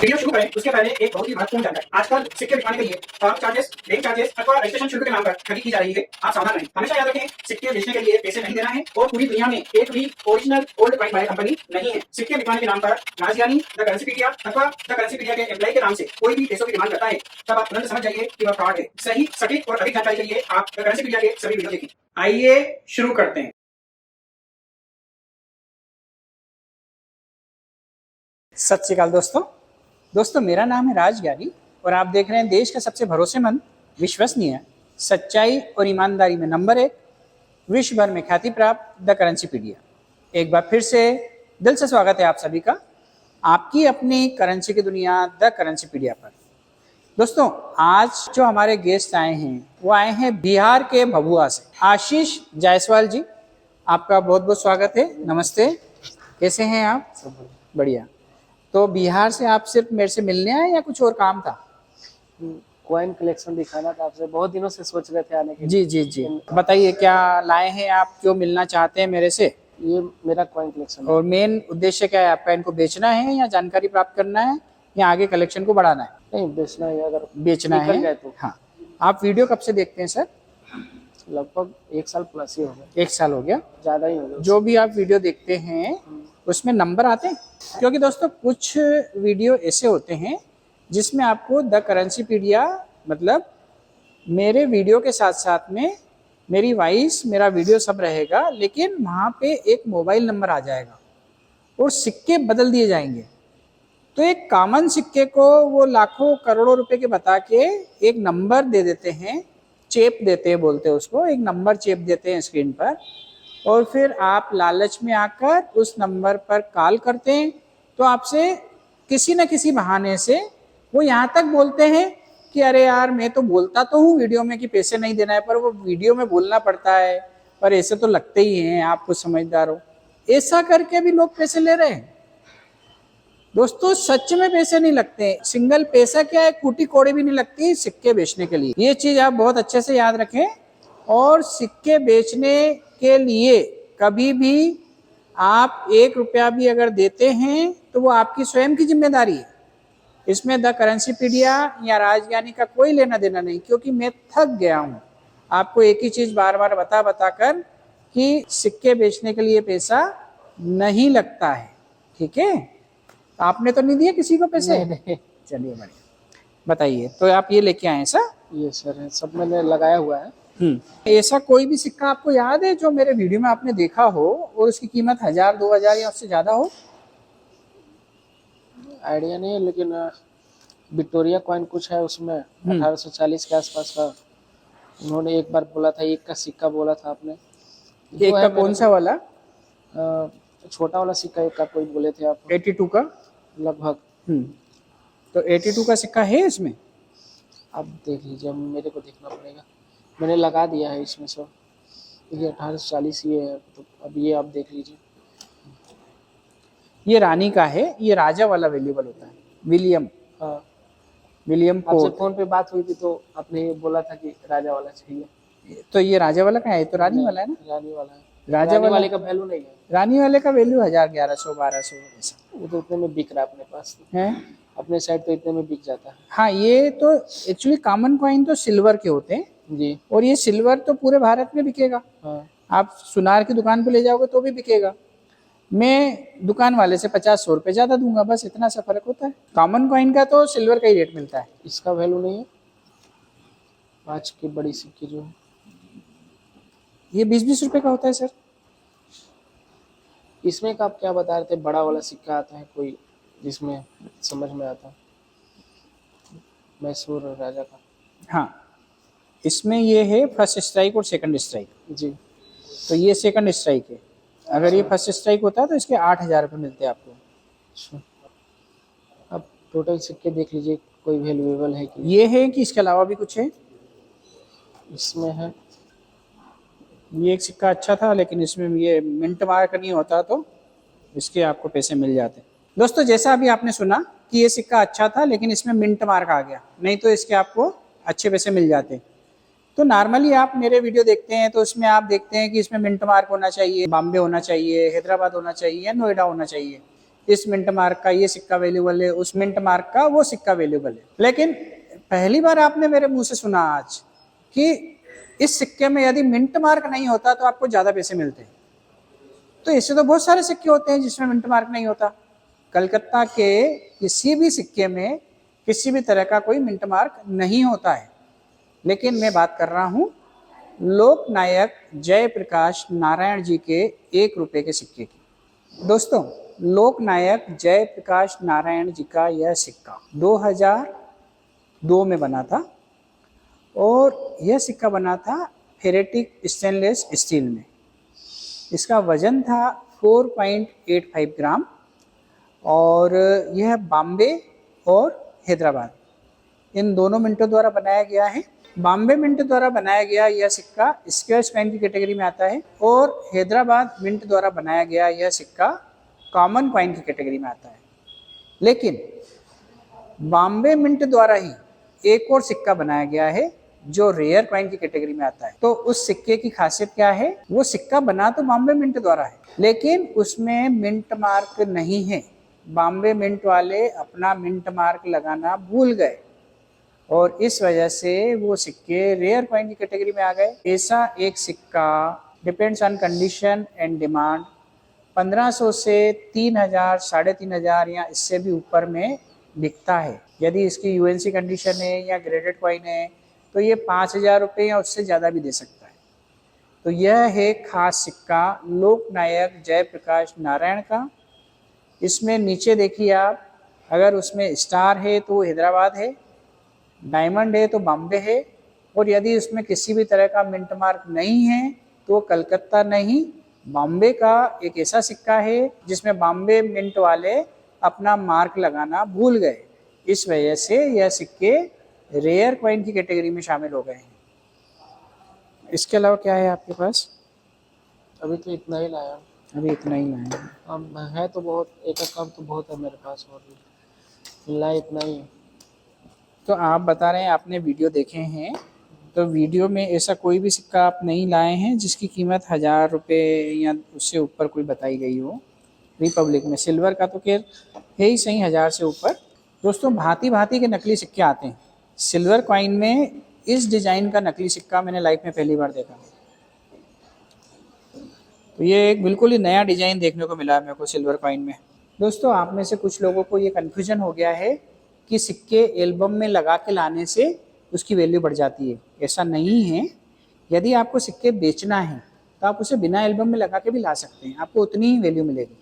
Video शुरू करें उसके पहले एक बहुत ही महत्वपूर्ण जानकारी। आजकल सिक्के बिकवाने के लिए फॉर्म चार्जेस, बैंक चार्जेस अथवा रजिस्ट्रेशन शुल्क के नाम पर ठगी की जा रही है। आप सावधान रहें। हमेशा याद रखें, सिक्के बेचने के लिए पैसे नहीं देना है और पूरी दुनिया में एक भी original old coin buyer company नहीं है। सिक्के बिकवाने के नाम पर राजज्ञानी, द करेंसीपीडिया अथवा द करेंसीपीडिया के एम्प्लॉय के नाम से कोई भी पैसों की डिमांड करता है, तब आप तुरंत समझ जाइए कि वह फ्रॉड है। सही, सटीक और अधिक जानकारी के लिए आप द करेंसीपीडिया के सभी वीडियो देखें। आइए शुरू करते हैं। सत श्री अकाल दोस्तों, मेरा नाम है राज ज्ञानी और आप देख रहे हैं देश का सबसे भरोसेमंद, विश्वसनीय, सच्चाई और ईमानदारी में नंबर 1, विश्व भर में ख्याति प्राप्त द करेंसीपीडिया। एक बार फिर से दिल से स्वागत है आप सभी का आपकी अपनी करेंसी की दुनिया द करेंसीपीडिया पर। दोस्तों, आज जो हमारे गेस्ट आए हैं वो आए हैं बिहार के भभुआ से। आशीष जायसवाल जी, आपका बहुत बहुत स्वागत है। नमस्ते, कैसे हैं आप? सब बढ़िया। तो बिहार से आप सिर्फ मेरे से मिलने आए या कुछ और काम था? कॉइन कलेक्शन दिखाना था आपसे, बहुत दिनों से सोच रहे थे आने के। जी, बताइए क्या लाए हैं आप, जो मिलना चाहते हैं मेरे से? ये मेरा कॉइन कलेक्शन और मेन उद्देश्य क्या है आपका? इनको बेचना है या जानकारी प्राप्त करना है या आगे कलेक्शन को बढ़ाना है? नहीं, बेचना है। अगर बेचना है तो हाँ। आप वीडियो कब से देखते हैं सर? लगभग 1 साल प्लस ही हो गया। 1 साल हो गया, ज्यादा ही हो गया। जो भी आप वीडियो देखते हैं उसमें नंबर आते हैं? क्योंकि दोस्तों कुछ वीडियो ऐसे होते हैं जिसमें आपको द करेंसीपीडिया, मतलब मेरे वीडियो के साथ साथ में मेरी वॉइस, मेरा वीडियो सब रहेगा, लेकिन वहाँ पे एक मोबाइल नंबर आ जाएगा और सिक्के बदल दिए जाएंगे। तो एक कॉमन सिक्के को वो लाखों करोड़ों रुपए के बता के एक नंबर दे देते हैं, चेप देते हैं, बोलते हैं उसको, एक नंबर चेप देते हैं स्क्रीन पर, और फिर आप लालच में आकर उस नंबर पर कॉल करते हैं। तो आपसे किसी न किसी बहाने से वो यहाँ तक बोलते हैं कि अरे यार, मैं तो बोलता तो हूँ वीडियो में कि पैसे नहीं देना है, पर वो वीडियो में बोलना पड़ता है, पर ऐसे तो लगते ही हैं, आप कुछ समझदार हो। ऐसा करके भी लोग पैसे ले रहे हैं। दोस्तों, सच में पैसे नहीं लगते। सिंगल पैसा क्या है, कूटी कौड़ी भी नहीं लगती सिक्के बेचने के लिए। ये चीज आप बहुत अच्छे से याद रखें। और सिक्के बेचने के लिए कभी भी आप 1 रुपया भी अगर देते हैं तो वो आपकी स्वयं की जिम्मेदारी है। इसमें द करेंसीपीडिया या राजज्ञानी का कोई लेना देना नहीं, क्योंकि मैं थक गया हूँ आपको एक ही चीज बार बार बता कर कि सिक्के बेचने के लिए पैसा नहीं लगता है। ठीक है, आपने तो नहीं दिया किसी को पैसे? नहीं। चलिए बढ़िया, बताइए। तो आप ये लेके आए सर? ये सर सब मैंने लगाया हुआ है। ऐसा कोई भी सिक्का आपको याद है जो मेरे वीडियो में आपने देखा हो और उसकी कीमत 1000, 2000 या उससे ज्यादा हो? आइडिया नहीं है, लेकिन विक्टोरिया कॉइन कुछ है उसमें 1840 के आसपास का। उन्होंने एक बार बोला था, 1 का सिक्का बोला था आपने। 1 का कौन सा वाला? छोटा वाला सिक्का 1 का कोई बोले थे आप। 82 का लगभग। तो 82 का सिक्का है इसमें? आप देख लीजिए, मेरे को देखना पड़ेगा। मैंने लगा दिया है इसमें सब। ये 1840 ये है, तो अब ये आप देख लीजिए। ये रानी का है, ये राजा वाला अवेलेबल होता है, विलियम। हाँ, विलियम आपसे फोन पे बात हुई थी तो आपने बोला था कि राजा वाला चाहिए। तो ये राजा वाला का है, तो रानी वाला है ना? रानी वाला है। राजा वाले का वैल्यू नहीं है। रानी वाले का वैल्यू 1000, 1100, 1200 ऐसा। वो तो इतने में बिक रहा है अपने पास है, अपने साइड तो इतने में बिक जाता है। हाँ, ये तो एक्चुअली कॉमन कॉइन तो सिल्वर के होते हैं जी, और ये सिल्वर तो पूरे भारत में बिकेगा। हाँ। आप सुनार की दुकान पे ले जाओगे तो भी बिकेगा। मैं दुकान वाले से 50-100 रुपये ज्यादा दूंगा, बस इतना सा फर्क होता है। कॉमन कॉइन का तो सिल्वर का ही रेट मिलता है। इसका वैल्यू नहीं है। 5 की बड़ी सिक्की जो है ये 20-20 रुपए का होता है सर। इसमें का आप क्या बता रहे थे? बड़ा वाला सिक्का आता है कोई, जिसमें समझ में आता है, मैसूर राजा का। हाँ, इसमें ये है फर्स्ट स्ट्राइक और सेकंड स्ट्राइक। जी, तो ये सेकंड स्ट्राइक है। अगर ये फर्स्ट स्ट्राइक होता है तो इसके 8000 रुपये मिलते हैं आपको। अच्छा, अब टोटल सिक्के देख लीजिए, कोई वैल्यूएबल है कि? ये है कि इसके अलावा भी कुछ है? इसमें है। ये एक सिक्का अच्छा था, लेकिन इसमें ये मिंट मार्क नहीं होता तो इसके आपको पैसे मिल जाते। दोस्तों, जैसा अभी आपने सुना कि ये सिक्का अच्छा था लेकिन इसमें मिंट मार्क आ गया, नहीं तो इसके आपको अच्छे पैसे मिल जाते। तो नॉर्मली आप मेरे वीडियो देखते हैं तो उसमें आप देखते हैं कि इसमें मिंट मार्क होना चाहिए, बॉम्बे होना चाहिए, हैदराबाद होना चाहिए, नोएडा होना चाहिए। इस मिंट मार्क का ये सिक्का वैल्यूबल है, उस मिंट मार्क का वो सिक्का वैल्यूबल है। लेकिन पहली बार आपने मेरे मुंह से सुना आज कि इस सिक्के में यदि मिंट मार्क नहीं होता तो आपको ज्यादा पैसे मिलते हैं। तो ऐसे तो बहुत सारे सिक्के होते हैं जिसमें मिंट मार्क नहीं होता। कलकत्ता के किसी भी सिक्के में किसी भी तरह का कोई मिंट मार्क नहीं होता है। लेकिन मैं बात कर रहा हूं लोकनायक जयप्रकाश नारायण जी के 1 रुपए के सिक्के की। दोस्तों, लोकनायक जयप्रकाश नारायण जी का यह सिक्का 2002 में बना था और यह सिक्का बना था फेरेटिक स्टेनलेस स्टील में। इसका वजन था 4.85 ग्राम और यह बॉम्बे और हैदराबाद इन दोनों मिंटों द्वारा बनाया गया है। बॉम्बे मिंट द्वारा बनाया गया यह सिक्का स्क्वायर कॉइन की कैटेगरी में आता है और हैदराबाद मिंट द्वारा बनाया गया यह सिक्का कॉमन कॉइन की कैटेगरी में आता है। लेकिन बॉम्बे मिंट द्वारा ही एक और सिक्का बनाया गया है जो रेयर कॉइन की कैटेगरी में आता है। तो उस सिक्के की खासियत क्या है? वो सिक्का बना तो बॉम्बे मिंट द्वारा है लेकिन उसमें मिंट मार्क नहीं है। बॉम्बे मिंट वाले अपना मिंट मार्क लगाना भूल गए और इस वजह से वो सिक्के रेयर कॉइन की कैटेगरी में आ गए। ऐसा एक सिक्का depends on condition and demand 1500 से 3000, 3500 या इससे भी ऊपर में बिकता है। यदि इसकी यूएनसी कंडीशन है या ग्रेडेड कॉइन है तो ये 5000 रुपये या उससे ज़्यादा भी दे सकता है। तो यह है खास सिक्का लोकनायक जयप्रकाश नारायण का। इसमें नीचे देखिए आप, अगर उसमें स्टार है तो हैदराबाद है, डायमंड है तो बॉम्बे है और यदि उसमें किसी भी तरह का मिंट मार्क नहीं है तो कलकत्ता नहीं बॉम्बे का एक ऐसा सिक्का है जिसमें बॉम्बे मिंट वाले अपना मार्क लगाना भूल गए। इस वजह से यह सिक्के रेयर कॉइन की कैटेगरी में शामिल हो गए हैं। इसके अलावा क्या है आपके पास? अभी तो इतना ही लाया। अभी इतना ही लाए हैं। अब है तो बहुत, एक काम तो बहुत है मेरे पास और भी लाया इतना ही। तो आप बता रहे हैं आपने वीडियो देखे हैं, तो वीडियो में ऐसा कोई भी सिक्का आप नहीं लाए हैं जिसकी कीमत 1000 रुपये या उससे ऊपर कोई बताई गई हो रिपब्लिक में? सिल्वर का तो खैर है ही सही 1000 से ऊपर। दोस्तों, भांति भांति के नकली सिक्के आते हैं। सिल्वर कॉइन में इस डिज़ाइन का नकली सिक्का मैंने लाइफ में पहली बार देखा। तो ये एक बिल्कुल ही नया डिज़ाइन देखने को मिला मेरे को सिल्वर कॉइन में। दोस्तों, आप में से कुछ लोगों को ये कन्फ्यूजन हो गया है कि सिक्के एल्बम में लगा के लाने से उसकी वैल्यू बढ़ जाती है। ऐसा नहीं है। यदि आपको सिक्के बेचना है तो आप उसे बिना एल्बम में लगा के भी ला सकते हैं, आपको उतनी ही वैल्यू मिलेगी।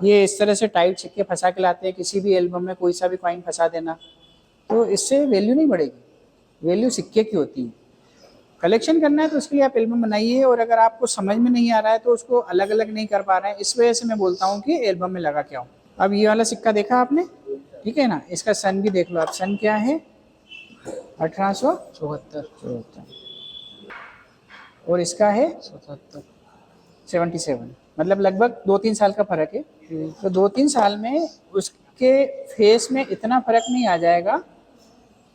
ये इस तरह से टाइट सिक्के फंसा के लाते हैं, किसी भी एल्बम में कोई सा भी कॉइन फंसा देना, तो इससे वैल्यू नहीं बढ़ेगी। वैल्यू सिक्के की होती है। कलेक्शन करना है तो उसके लिए आप एल्बम बनाइए और अगर आपको समझ में नहीं आ रहा है तो उसको अलग अलग नहीं कर पा रहे हैं, इस वजह से मैं बोलता हूँ कि एल्बम में लगा के आओ। अब ये वाला सिक्का देखा आपने, ठीक है ना? इसका सन भी देख लो आप। सन क्या है? 1874 और इसका है 77, मतलब लगभग 2-3 साल का फर्क है। तो 2-3 साल में उसके फेस में इतना फर्क नहीं आ जाएगा।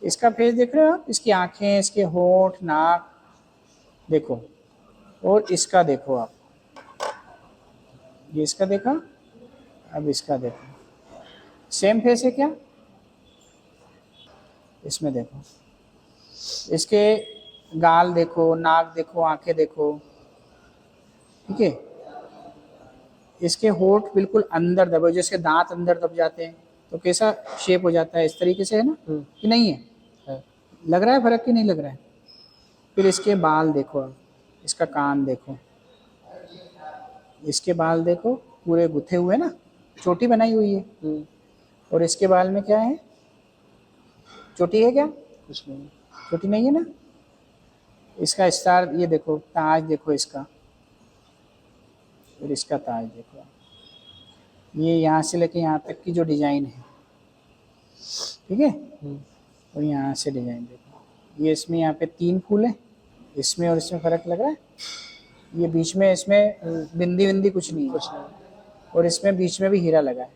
इसका फेस देख रहे हो आप, इसकी आंखें, इसके होंठ, नाक देखो और इसका देखो आप। ये इसका देखा, अब इसका देखो, सेम फेस है क्या? इसमें देखो, इसके गाल देखो, नाक देखो, आंखें देखो, ठीक है। इसके होंठ बिल्कुल अंदर दबे, जैसे दांत अंदर दब जाते हैं तो कैसा शेप हो जाता है, इस तरीके से है ना कि नहीं है? लग रहा है फर्क कि नहीं लग रहा है? फिर इसके बाल देखो आप, इसका कान देखो, इसके बाल देखो पूरे गुथे हुए ना, चोटी बनाई हुई है। और इसके बाल में क्या है? चोटी है क्या? कुछ नहीं, चोटी नहीं है ना। इसका स्टार ये देखो, ताज देखो इसका, फिर इसका ताज देखो। ये यहाँ से लेके यहाँ तक की जो डिजाइन है, ठीक है, और यहाँ से डिजाइन देखो। ये इसमें यहाँ पे 3 फूल है, इसमें और इसमें फर्क लग रहा है। ये बीच में इसमें बिंदी बिंदी कुछ नहीं है और इसमें बीच में भी हीरा लगा है।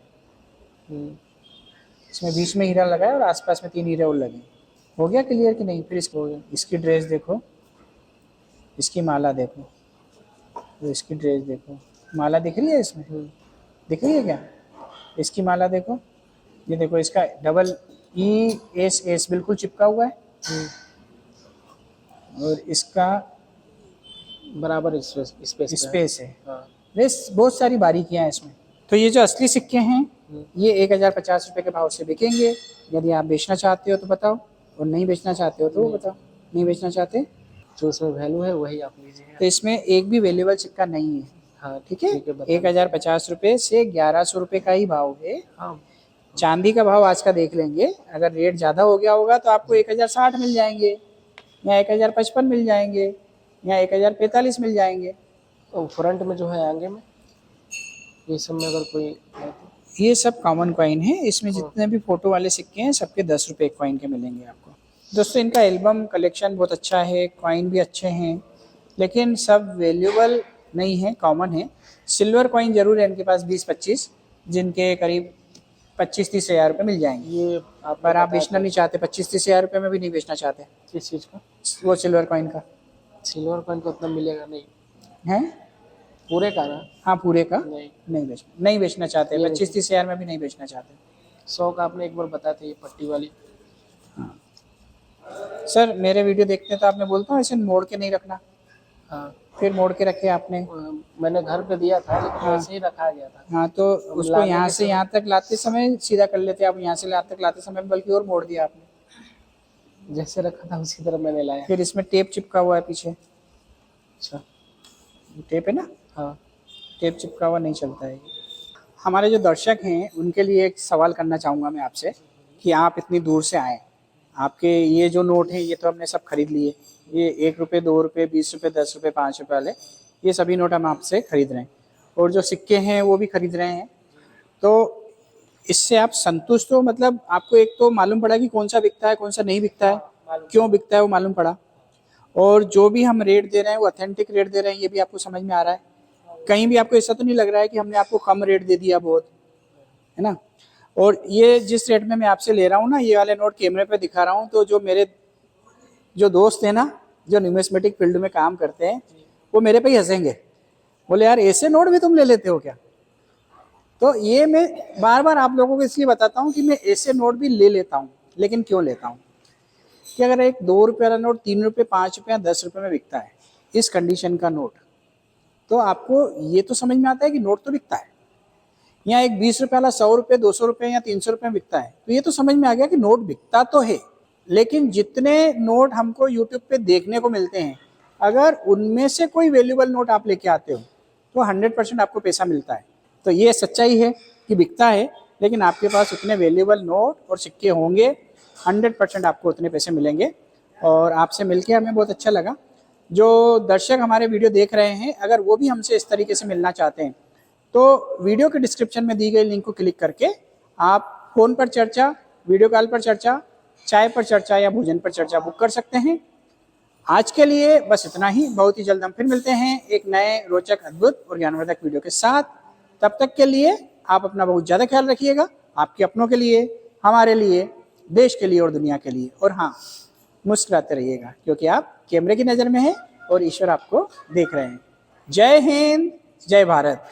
इसमें बीच में हीरा लगा है और आसपास में 3 हीरे और लगे। हो गया क्लियर कि नहीं? फिर इसकी ड्रेस देखो, इसकी माला देखो, तो इसकी ड्रेस देखो, माला दिख रही है इसमें? दिख रही है क्या? इसकी माला देखो, ये देखो इसका डबल ESS बिल्कुल चिपका हुआ है, और इसका बराबर स्पेस स्पेस है। हाँ। बस बहुत सारी बारीकियां हैं इसमें। तो ये जो असली सिक्के हैं ये 1050 रुपये के भाव से बिकेंगे। यदि आप बेचना चाहते हो तो बताओ, और नहीं बेचना चाहते हो तो वो बताओ। नहीं बेचना चाहते जो उसमें वैल्यू है वही आप लीजिए। तो इसमें एक भी वैल्यूएबल सिक्का नहीं है। हाँ ठीक है, बता 1050 रुपये से 1100 रुपये का ही भाव है। हाँ। चांदी का भाव आज का देख लेंगे, अगर रेट ज़्यादा हो गया होगा तो आपको 1060 मिल जाएंगे, या 1055 मिल जाएंगे, या 1045 मिल जाएंगे। और फ्रंट में जो है आगे में ये सब में अगर कोई है तो ये सब कॉमन कॉइन है। इसमें जितने भी फोटो वाले सिक्के हैं सबके 10 रुपये कॉइन के मिलेंगे आपको। दोस्तों इनका एल्बम कलेक्शन बहुत अच्छा है, कॉइन भी अच्छे हैं, लेकिन सब वैल्यूएबल नहीं है, कॉमन है। सिल्वर कॉइन जरूर है इनके पास 20-25, जिनके करीब 25-30 हज़ार रुपये मिल जाएंगे। ये आप पर आप बेचना नहीं चाहते, 25-30 हज़ार रुपये में भी नहीं बेचना चाहते किस चीज़ का? वो सिल्वर कॉइन का सिल्वर कॉइन को उतना मिलेगा नहीं है। पूरे का ना? हाँ पूरे का नहीं नहीं बेचना चाहते, 25-30 हज़ार में भी नहीं बेचना चाहते। 100 का आपने एक बार बताया था ये पट्टी वाली। सर मेरे वीडियो देखते हैं तो आपने बोलता हूँ ऐसे मोड़ के नहीं रखना, हाँ फिर मोड़ के रखे आपने। मैंने घर पे दिया था लेकिन वैसे ही रखा गया था। हाँ तो उसको यहाँ से यहाँ तक लाते समय सीधा कर लेते आप, यहाँ से यहाँ तक लाते समय बल्कि और मोड़ दिया आपने। जैसे रखा था उसी तरह मैंने लाया। फिर इसमें टेप चिपका हुआ है पीछे। अच्छा टेप है ना? हाँ। टेप चिपका हुआ नहीं चलता है। हमारे जो दर्शक हैं उनके लिए एक सवाल करना चाहूँगा मैं आपसे कि आप इतनी दूर से आए, आपके ये जो नोट हैं ये तो हमने सब खरीद लिए, ये 1 रुपये 2 रुपये 20 रुपये 10 रुपये 5 रुपये वाले ये सभी नोट हम आपसे खरीद रहे हैं, और जो सिक्के हैं वो भी खरीद रहे हैं। तो इससे आप संतुष्ट हो? मतलब आपको एक तो मालूम पड़ा कि कौन सा बिकता है कौन सा नहीं बिकता है, क्यों बिकता है वो मालूम पड़ा, और जो भी हम रेट दे रहे हैं वो ऑथेंटिक रेट दे रहे हैं ये भी आपको समझ में आ रहा है। कहीं भी आपको ऐसा तो नहीं लग रहा है कि हमने आपको कम रेट दे दिया बहुत, है ना? और ये जिस रेट में मैं आपसे ले रहा हूँ ना, ये वाले नोट कैमरे पे दिखा रहा हूँ, तो जो मेरे जो दोस्त हैं ना जो न्यूमिस्मेटिक फील्ड में काम करते हैं वो मेरे पे ही हंसेंगे, बोले यार ऐसे नोट भी तुम ले लेते हो क्या? तो ये मैं बार बार आप लोगों को इसलिए बताता हूँ कि मैं ऐसे नोट भी ले लेता हूँ, लेकिन क्यों लेता हूँ कि अगर एक 2 रुपये वाला नोट 3 रुपये 5 रुपये 10 रुपये में बिकता है इस कंडीशन का नोट, तो आपको ये तो समझ में आता है कि नोट तो बिकता है। या एक 20 रुपये वाला 100 रुपये 200 रुपये या 300 रुपये में बिकता है, तो ये तो समझ में आ गया कि नोट बिकता तो है। लेकिन जितने नोट हमको यूट्यूब पे देखने को मिलते हैं, अगर उनमें से कोई वैल्यूएबल नोट आप लेके आते हो तो 100% आपको पैसा मिलता है। तो ये सच्चाई है कि बिकता है, लेकिन आपके पास उतने वैल्यूएबल नोट और सिक्के होंगे, 100% आपको उतने पैसे मिलेंगे। और आपसे मिलके हमें बहुत अच्छा लगा। जो दर्शक हमारे वीडियो देख रहे हैं, अगर वो भी हमसे इस तरीके से मिलना चाहते हैं तो वीडियो के डिस्क्रिप्शन में दी गई लिंक को क्लिक करके आप फ़ोन पर चर्चा, वीडियो कॉल पर चर्चा, चाय पर चर्चा या भोजन पर चर्चा बुक कर सकते हैं। आज के लिए बस इतना ही। बहुत ही जल्द हम फिर मिलते हैं एक नए रोचक, अद्भुत और ज्ञानवर्धक वीडियो के साथ। तब तक के लिए आप अपना बहुत ज़्यादा ख्याल रखिएगा, आपके अपनों के लिए, हमारे लिए, देश के लिए और दुनिया के लिए। और हाँ, मुस्कुराते रहिएगा क्योंकि आप कैमरे की नज़र में हैं और ईश्वर आपको देख रहे हैं। जय हिंद, जय भारत।